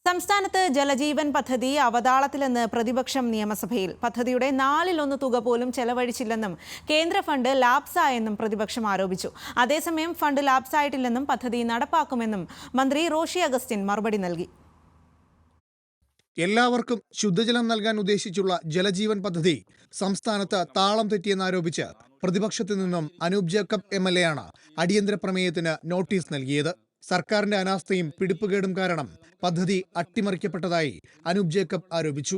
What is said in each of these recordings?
സംസ്ഥാനത്ത് ജലജീവൻ പദ്ധതി അവതാളത്തിലെന്ന് പ്രതിപക്ഷം നിയമസഭയിൽ. പദ്ധതിയുടെ 1/4 തുക പോലും ചെലവഴിച്ചില്ലെന്നും കേന്ദ്ര ഫണ്ട് ലാപ്സായെന്നും പ്രതിപക്ഷം ആരോപിച്ചു. അതേസമയം ഫണ്ട് ലാപ്സായിട്ടില്ലെന്നും പദ്ധതി നടപ്പാക്കുമെന്നും മന്ത്രി റോഷി അഗസ്റ്റിൻ മറുപടി നൽകി. എല്ലാവർക്കും ശുദ്ധജലം നൽകാൻ ഉദ്ദേശിച്ചുള്ള ജലജീവൻ പദ്ധതി സംസ്ഥാനത്ത് താളം തെറ്റിയെന്നാരോപിച്ച് പ്രതിപക്ഷത്തു നിന്നും അനൂപ് ജേക്കബ് MLA ആണ് അടിയന്തര പ്രമേയത്തിന് നോട്ടീസ് നൽകിയത്. സർക്കാരിന്റെ അനാസ്ഥയും പിടിപ്പുകേടും കാരണം പദ്ധതി അട്ടിമറിക്കപ്പെട്ടതായി അനൂപ് ജേക്കബ് ആരോപിച്ചു.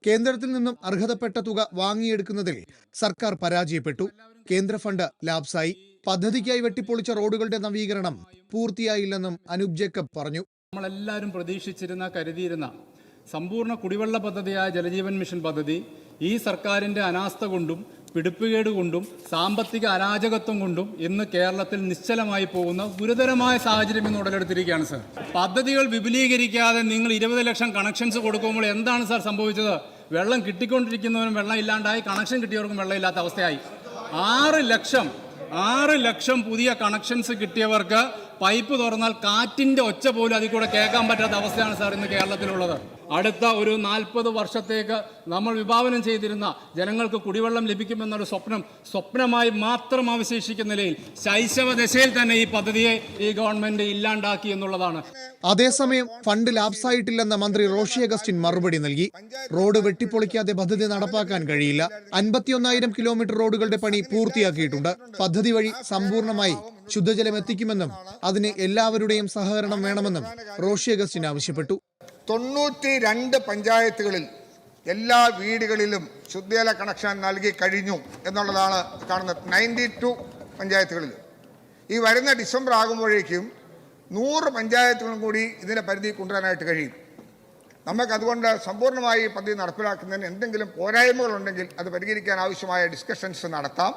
കേന്ദ്രത്തിൽ നിന്നും അർഹതപ്പെട്ട തുക വാങ്ങിയെടുക്കുന്നതിൽ സർക്കാർ പരാജയപ്പെട്ടു. കേന്ദ്ര ഫണ്ട് ലാപ്സായി. പദ്ധതിക്കായി വെട്ടിപ്പൊളിച്ച റോഡുകളുടെ നവീകരണം പൂർത്തിയായില്ലെന്നും അനൂപ് ജേക്കബ് പറഞ്ഞു. നമ്മളെല്ലാവരും പ്രതീക്ഷിച്ചിരുന്ന കരുതിയിരുന്ന സമ്പൂർണ്ണ കുടിവെള്ള പദ്ധതിയായ ജലജീവൻ മിഷൻ പദ്ധതി ഈ സർക്കാരിൻ്റെ അനാസ്ഥ കൊണ്ടും പിടിപ്പുകേട് കൊണ്ടും സാമ്പത്തിക അരാജകത്വം കൊണ്ടും ഇന്ന് കേരളത്തിൽ നിശ്ചലമായി പോകുന്ന ഗുരുതരമായ സാഹചര്യം ഇന്ന് ഉടലെടുത്തിരിക്കുകയാണ് സാർ. പദ്ധതികൾ വിപുലീകരിക്കാതെ നിങ്ങൾ 20 ലക്ഷം കണക്ഷൻസ് കൊടുക്കുമ്പോൾ എന്താണ് സാർ സംഭവിച്ചത്? വെള്ളം കിട്ടിക്കൊണ്ടിരിക്കുന്നവനും വെള്ളം ഇല്ലാണ്ടായി, കണക്ഷൻ കിട്ടിയവർക്കും വെള്ളമില്ലാത്ത അവസ്ഥയായി. 6 ലക്ഷം പുതിയ കണക്ഷൻസ് കിട്ടിയവർക്ക് പൈപ്പ് തുറന്നാൽ കാറ്റിൻ്റെ ഒച്ച പോലും അതിൽ കൂടെ കേൾക്കാൻ പറ്റാത്ത അവസ്ഥയാണ് സാർ ഇന്ന് കേരളത്തിലുള്ളത്. അടുത്ത ഒരു 40 വർഷത്തേക്ക് നമ്മൾ വിഭാവനം ചെയ്തിരുന്ന ജനങ്ങൾക്ക് കുടിവെള്ളം ലഭിക്കുമെന്നൊരു സ്വപ്നമായി മാത്രം അവശേഷിക്കുന്ന നിലയിൽ ശൈശവദശയിൽ തന്നെ ഈ പദ്ധതിയെ ഈ ഗവൺമെന്റ് ഇല്ലാണ്ടാക്കി എന്നുള്ളതാണ്. അതേസമയം ഫണ്ട് ലാപ്സായിട്ടില്ലെന്ന മന്ത്രി റോഷി അഗസ്റ്റിൻ മറുപടി നൽകി. റോഡ് വെട്ടിപ്പൊളിക്കാതെ പദ്ധതി നടപ്പാക്കാൻ കഴിയില്ല. 51,000 കിലോമീറ്റർ റോഡുകളുടെ പണി പൂർത്തിയാക്കിയിട്ടുണ്ട്. പദ്ധതി വഴി സമ്പൂർണ്ണമായി ശുദ്ധജലം എത്തിക്കുമെന്നും അതിന് എല്ലാവരുടെയും സഹകരണം വേണമെന്നും റോഷി അഗസ്റ്റിൻ ആവശ്യപ്പെട്ടു. 92 പഞ്ചായത്തുകളിൽ എല്ലാ വീടുകളിലും ശുദ്ധജല കണക്ഷൻ നൽകി കഴിഞ്ഞു എന്നുള്ളതാണ് കാണുന്നത്. 92 പഞ്ചായത്തുകളിൽ ഈ വരുന്ന ഡിസംബർ ആകുമ്പോഴേക്കും 100 പഞ്ചായത്തുകളും കൂടി ഇതിൻ്റെ പരിധി കൊണ്ടുവരാനായിട്ട് കഴിയും. നമുക്കതുകൊണ്ട് സമ്പൂർണ്ണമായി പദ്ധതി നടപ്പിലാക്കുന്നതിന് എന്തെങ്കിലും പോരായ്മകളുണ്ടെങ്കിൽ അത് പരിഹരിക്കാൻ ആവശ്യമായ ഡിസ്കഷൻസ് നടത്താം.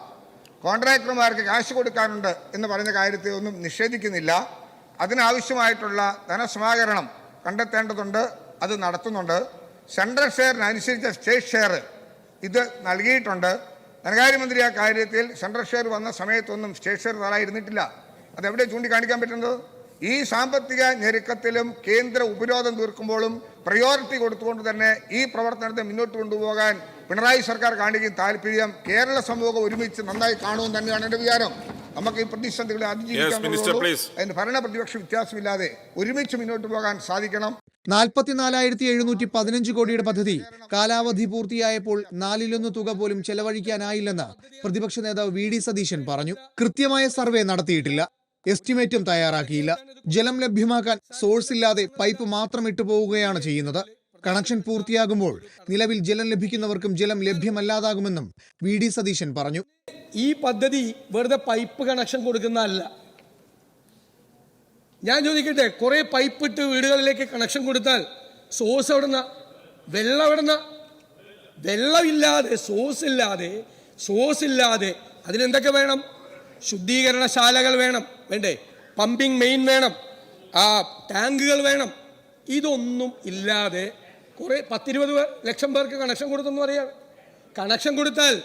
കോൺട്രാക്ടർമാർക്ക് കാശ് കൊടുക്കാനുണ്ട് എന്ന് പറഞ്ഞ കാര്യത്തെ ഒന്നും നിഷേധിക്കുന്നില്ല. അതിനാവശ്യമായിട്ടുള്ള ധനസമാഹരണം കണ്ടെത്തേണ്ടതുണ്ട്, അത് നടത്തുന്നുണ്ട്. സെൻട്രൽ ഷെയറിനനുസരിച്ച സ്റ്റേറ്റ് ഷെയർ ഇത് നൽകിയിട്ടുണ്ട്. ധനകാര്യമന്ത്രി ആ കാര്യത്തിൽ സെൻട്രൽ ഷെയർ വന്ന സമയത്തൊന്നും സ്റ്റേറ്റ് ഷെയർ തരായിരുന്നിട്ടില്ല. അതെവിടെ ചൂണ്ടിക്കാണിക്കാൻ പറ്റുന്നത്? ഈ സാമ്പത്തിക ഞെരുക്കത്തിലും കേന്ദ്ര ഉപരോധം തീർക്കുമ്പോഴും പ്രയോറിറ്റി കൊടുത്തുകൊണ്ട് തന്നെ ഈ പ്രവർത്തനത്തെ മുന്നോട്ട് കൊണ്ടുപോകാൻ പിണറായി സർക്കാർ കാണിക്കുന്ന താല്പര്യം കേരള സമൂഹം ഒരുമിച്ച് നന്നായി കാണുമെന്ന് തന്നെയാണ് എൻ്റെ വിചാരം. നമുക്ക് ഈ പ്രതിസന്ധികളെ അതിജീവിക്കാൻ അതിന് ഭരണ പ്രതിപക്ഷ വ്യത്യാസമില്ലാതെ ഒരുമിച്ച് മുന്നോട്ട് പോകാൻ സാധിക്കണം. 44,715 കോടിയുടെ പദ്ധതി കാലാവധി പൂർത്തിയായപ്പോൾ 1/4 തുക പോലും ചെലവഴിക്കാനായില്ലെന്ന് പ്രതിപക്ഷ നേതാവ് VD സതീശൻ പറഞ്ഞു. കൃത്യമായ സർവേ നടത്തിയിട്ടില്ല, എസ്റ്റിമേറ്റും തയ്യാറാക്കിയില്ല. ജലം ലഭ്യമാക്കാൻ സോഴ്സ് ഇല്ലാതെ പൈപ്പ് മാത്രം ഇട്ടു പോവുകയാണ് ചെയ്യുന്നത്. കണക്ഷൻ പൂർത്തിയാകുമ്പോൾ നിലവിൽ ജലം ലഭിക്കുന്നവർക്കും ജലം ലഭ്യമല്ലാതാകുമെന്നും VD സതീശൻ പറഞ്ഞു. ഈ പദ്ധതി വെറുതെ പൈപ്പ് കണക്ഷൻ കൊടുക്കുന്നതല്ല. ഞാൻ ചോദിക്കട്ടെ, കുറെ പൈപ്പ് ഇട്ട് വീടുകളിലേക്ക് കണക്ഷൻ കൊടുത്താൽ സോഴ്സ് എവിടുന്ന? വെള്ളം എവിടുന്ന? വെള്ളമില്ലാതെ സോഴ്സ് ഇല്ലാതെ അതിനെന്തൊക്കെ വേണം? ശുദ്ധീകരണശാലകൾ വേണം, വേണ്ടേ? പമ്പിംഗ് മെയിൻ വേണം, ടാങ്കുകൾ വേണം. ഇതൊന്നും ഇല്ലാതെ കുറെ 10-20 ലക്ഷം പേർക്ക് കണക്ഷൻ കൊടുത്തെന്ന് പറയാം. കണക്ഷൻ കൊടുത്താൽ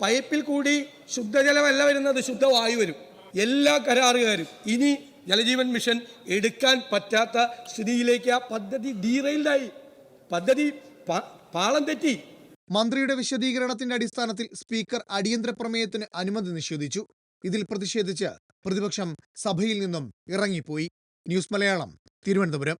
പൈപ്പിൽ കൂടി ശുദ്ധജലമല്ല വരുന്നത്, ശുദ്ധവായു വരും. എല്ലാ കരാറുകാരും ഇനി ജലജീവൻ മിഷൻ എടുക്കാൻ പറ്റാത്ത സ്ഥിതിയിലേക്ക് ആ പദ്ധതി ഡീറെയിൽഡായി, പദ്ധതി പാളം തെറ്റി. മന്ത്രിയുടെ വിശദീകരണത്തിന്റെ അടിസ്ഥാനത്തിൽ സ്പീക്കർ അടിയന്തര പ്രമേയത്തിന് അനുമതി നിഷേധിച്ചു. ഇതിൽ പ്രതിഷേധിച്ച് പ്രതിപക്ഷം സഭയിൽ നിന്നും ഇറങ്ങിപ്പോയി. ന്യൂസ് മലയാളം, തിരുവനന്തപുരം.